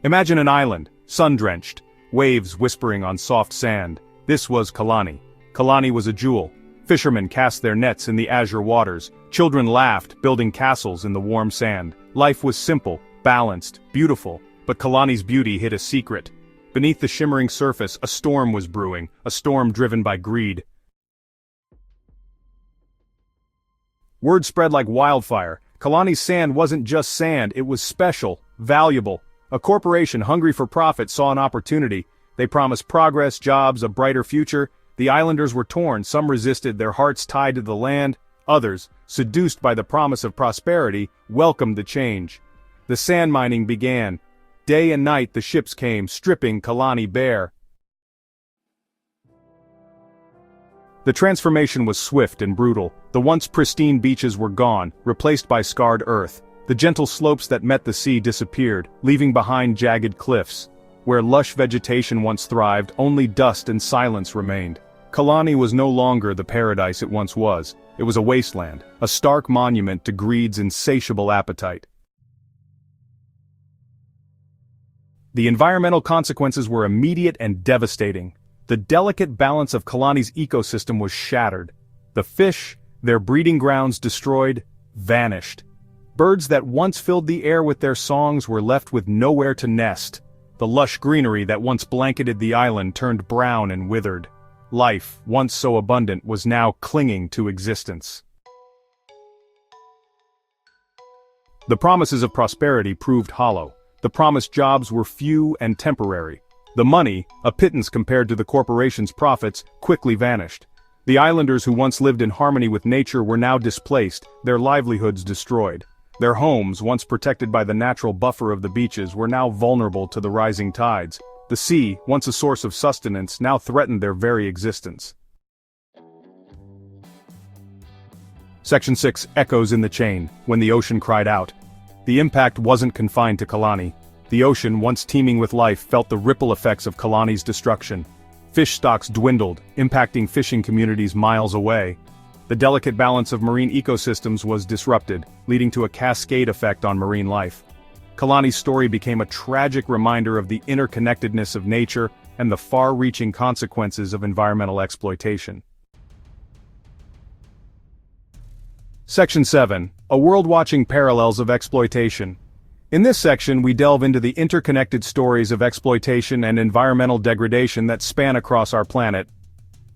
Imagine an island, sun-drenched, waves whispering on soft sand. This was Kalani. Kalani was a jewel. Fishermen cast their nets in the azure waters. Children laughed, building castles in the warm sand. Life was simple, balanced, beautiful, but Kalani's beauty hid a secret. Beneath the shimmering surface, a storm was brewing, a storm driven by greed. Word spread like wildfire. Kalani's sand wasn't just sand, it was special, valuable. A corporation hungry for profit saw an opportunity. They promised progress, jobs, a brighter future. The islanders were torn, some resisted, their hearts tied to the land. Others, seduced by the promise of prosperity, welcomed the change. The sand mining began. Day and night the ships came, stripping Kalani bare. The transformation was swift and brutal. The once pristine beaches were gone, replaced by scarred earth. The gentle slopes that met the sea disappeared, leaving behind jagged cliffs. Where lush vegetation once thrived, only dust and silence remained. Kalani was no longer the paradise it once was. It was a wasteland, a stark monument to greed's insatiable appetite. The environmental consequences were immediate and devastating. The delicate balance of Kalani's ecosystem was shattered. The fish, their breeding grounds destroyed, vanished. Birds that once filled the air with their songs were left with nowhere to nest. The lush greenery that once blanketed the island turned brown and withered. Life, once so abundant, was now clinging to existence. The promises of prosperity proved hollow. The promised jobs were few and temporary. The money, a pittance compared to the corporation's profits, quickly vanished. The islanders who once lived in harmony with nature were now displaced, their livelihoods destroyed. Their homes, once protected by the natural buffer of the beaches, were now vulnerable to the rising tides. The sea, once a source of sustenance, now threatened their very existence. Section 6 echoes in the chain, when the ocean cried out. The impact wasn't confined to Kalani. The ocean, once teeming with life, felt the ripple effects of Kalani's destruction. Fish stocks dwindled, impacting fishing communities miles away. The delicate balance of marine ecosystems was disrupted, leading to a cascade effect on marine life. Kalani's story became a tragic reminder of the interconnectedness of nature and the far-reaching consequences of environmental exploitation. Section 7. A world watching parallels of exploitation. In this section we delve into the interconnected stories of exploitation and environmental degradation that span across our planet.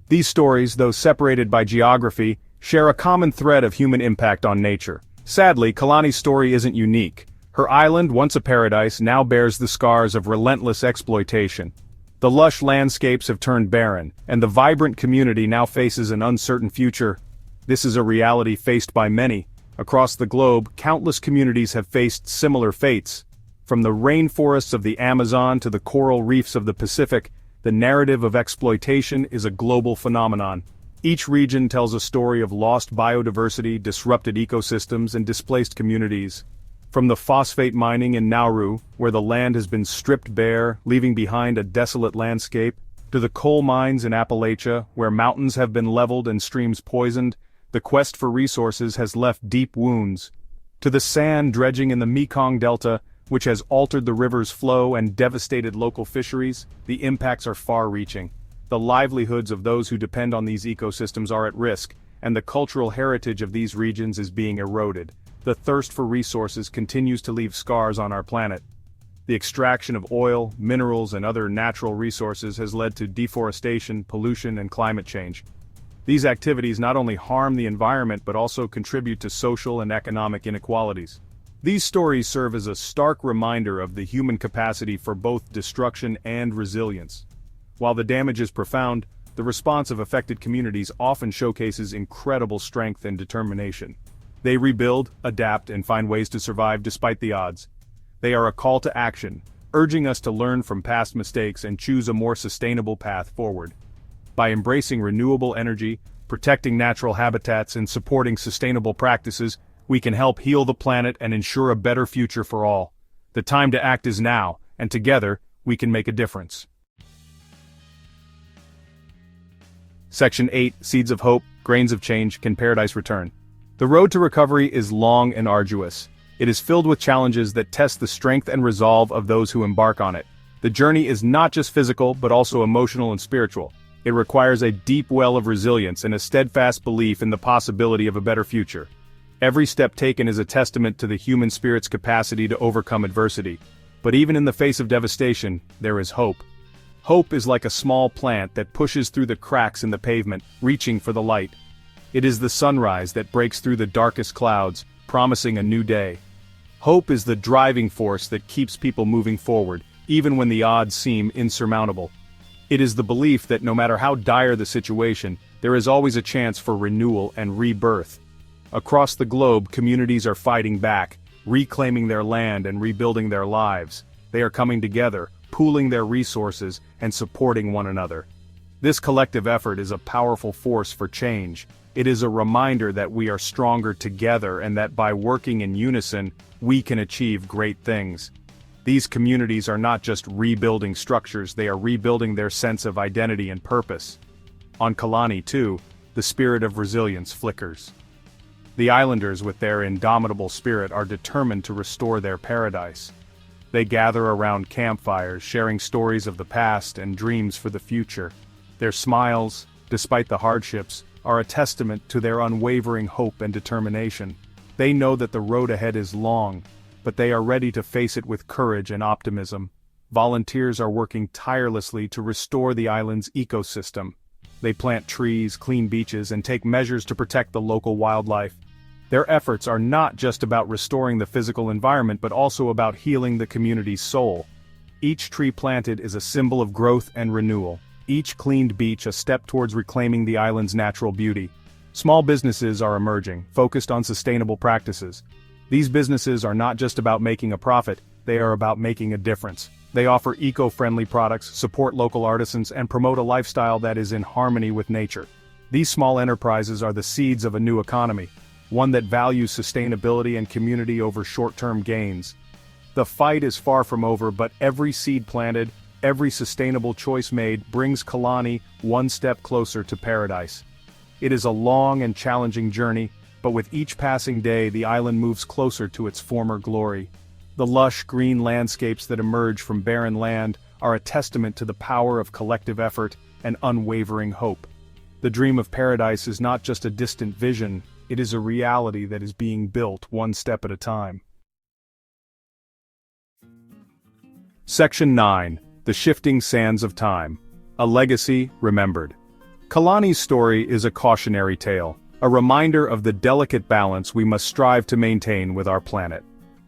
These stories, though separated by geography, share a common thread of human impact on nature. Sadly, Kalani's story isn't unique. Her island, once a paradise, now bears the scars of relentless exploitation. The lush landscapes have turned barren, and the vibrant community now faces an uncertain future. This is a reality faced by many. Across the globe, countless communities have faced similar fates. From the rainforests of the Amazon to the coral reefs of the Pacific, the narrative of exploitation is a global phenomenon. Each region tells a story of lost biodiversity, disrupted ecosystems, and displaced communities. From the phosphate mining in Nauru, where the land has been stripped bare, leaving behind a desolate landscape, to the coal mines in Appalachia, where mountains have been leveled and streams poisoned, the quest for resources has left deep wounds. To the sand dredging in the Mekong Delta, which has altered the river's flow and devastated local fisheries, the impacts are far-reaching. The livelihoods of those who depend on these ecosystems are at risk, and the cultural heritage of these regions is being eroded. The thirst for resources continues to leave scars on our planet. The extraction of oil, minerals, and other natural resources has led to deforestation, pollution, and climate change. These activities not only harm the environment but also contribute to social and economic inequalities. These stories serve as a stark reminder of the human capacity for both destruction and resilience. While the damage is profound, the response of affected communities often showcases incredible strength and determination. They rebuild, adapt, and find ways to survive despite the odds. They are a call to action, urging us to learn from past mistakes and choose a more sustainable path forward. By embracing renewable energy, protecting natural habitats, and supporting sustainable practices, we can help heal the planet and ensure a better future for all. The time to act is now, and together, we can make a difference. Section 8, Seeds of Hope, Grains of Change, Can Paradise Return? The road to recovery is long and arduous. It is filled with challenges that test the strength and resolve of those who embark on it. The journey is not just physical but also emotional and spiritual. It requires a deep well of resilience and a steadfast belief in the possibility of a better future. Every step taken is a testament to the human spirit's capacity to overcome adversity. But even in the face of devastation, there is hope. Hope is like a small plant that pushes through the cracks in the pavement, reaching for the light. It is the sunrise that breaks through the darkest clouds, promising a new day. Hope is the driving force that keeps people moving forward, even when the odds seem insurmountable. It is the belief that no matter how dire the situation, there is always a chance for renewal and rebirth. Across the globe, communities are fighting back, reclaiming their land and rebuilding their lives. They are coming together, pooling their resources, and supporting one another. This collective effort is a powerful force for change. It is a reminder that we are stronger together and that by working in unison, we can achieve great things. These communities are not just rebuilding structures, they are rebuilding their sense of identity and purpose. On Kalani, too, the spirit of resilience flickers. The islanders, with their indomitable spirit, are determined to restore their paradise. They gather around campfires, sharing stories of the past and dreams for the future. Their smiles, despite the hardships, are a testament to their unwavering hope and determination. They know that the road ahead is long, but they are ready to face it with courage and optimism. Volunteers are working tirelessly to restore the island's ecosystem. They plant trees, clean beaches, and take measures to protect the local wildlife. Their efforts are not just about restoring the physical environment but also about healing the community's soul. Each tree planted is a symbol of growth and renewal. Each cleaned beach a step towards reclaiming the island's natural beauty. Small businesses are emerging, focused on sustainable practices. These businesses are not just about making a profit, they are about making a difference. They offer eco-friendly products, support local artisans, and promote a lifestyle that is in harmony with nature. These small enterprises are the seeds of a new economy, one that values sustainability and community over short-term gains. The fight is far from over, but every seed planted, every sustainable choice made brings Kalani one step closer to paradise. It is a long and challenging journey, but with each passing day the island moves closer to its former glory. The lush green landscapes that emerge from barren land are a testament to the power of collective effort and unwavering hope. The dream of paradise is not just a distant vision, it is a reality that is being built one step at a time. Section 9. The Shifting Sands of Time. A Legacy Remembered. Kalani's story is a cautionary tale, a reminder of the delicate balance we must strive to maintain with our planet.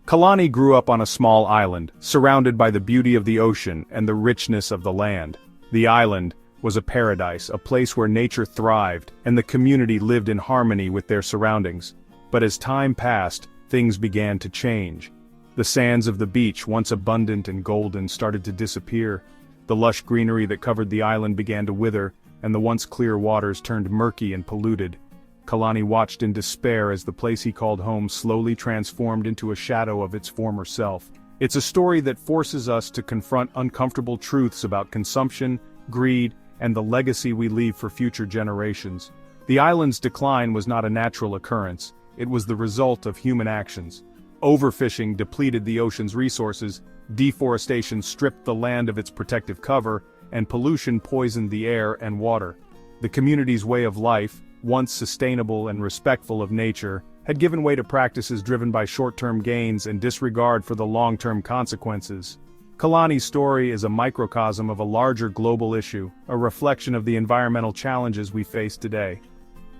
Kalani grew up on a small island, surrounded by the beauty of the ocean and the richness of the land. The island was a paradise, a place where nature thrived, and the community lived in harmony with their surroundings. But as time passed, things began to change. The sands of the beach, once abundant and golden, started to disappear. The lush greenery that covered the island began to wither, and the once clear waters turned murky and polluted. Kalani watched in despair as the place he called home slowly transformed into a shadow of its former self. It's a story that forces us to confront uncomfortable truths about consumption, greed, and the legacy we leave for future generations. The island's decline was not a natural occurrence, it was the result of human actions. Overfishing depleted the ocean's resources, deforestation stripped the land of its protective cover, and pollution poisoned the air and water. The community's way of life, once sustainable and respectful of nature, had given way to practices driven by short-term gains and disregard for the long-term consequences. Kalani's story is a microcosm of a larger global issue, a reflection of the environmental challenges we face today.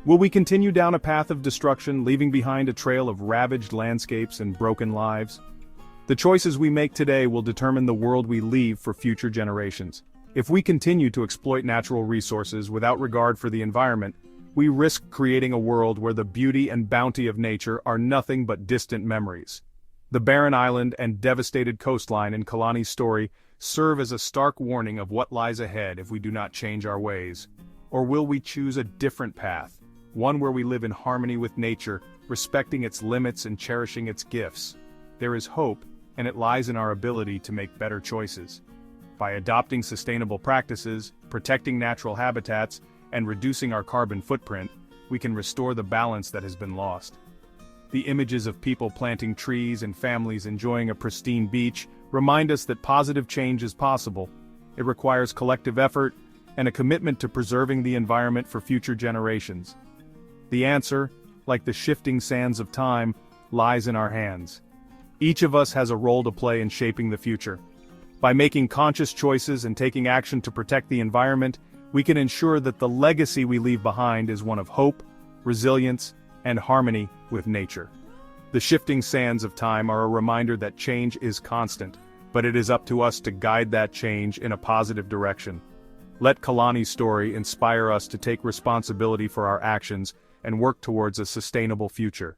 Will we continue down a path of destruction, leaving behind a trail of ravaged landscapes and broken lives? The choices we make today will determine the world we leave for future generations. If we continue to exploit natural resources without regard for the environment, we risk creating a world where the beauty and bounty of nature are nothing but distant memories. The barren island and devastated coastline in Kalani's story serve as a stark warning of what lies ahead if we do not change our ways. Or will we choose a different path, one where we live in harmony with nature, respecting its limits and cherishing its gifts? There is hope, and it lies in our ability to make better choices. By adopting sustainable practices, protecting natural habitats, and reducing our carbon footprint, we can restore the balance that has been lost. The images of people planting trees and families enjoying a pristine beach remind us that positive change is possible. It requires collective effort and a commitment to preserving the environment for future generations. The answer, like the shifting sands of time, lies in our hands. Each of us has a role to play in shaping the future. By making conscious choices and taking action to protect the environment, we can ensure that the legacy we leave behind is one of hope, resilience, and harmony with nature. The shifting sands of time are a reminder that change is constant, but it is up to us to guide that change in a positive direction. Let Kalani's story inspire us to take responsibility for our actions and work towards a sustainable future.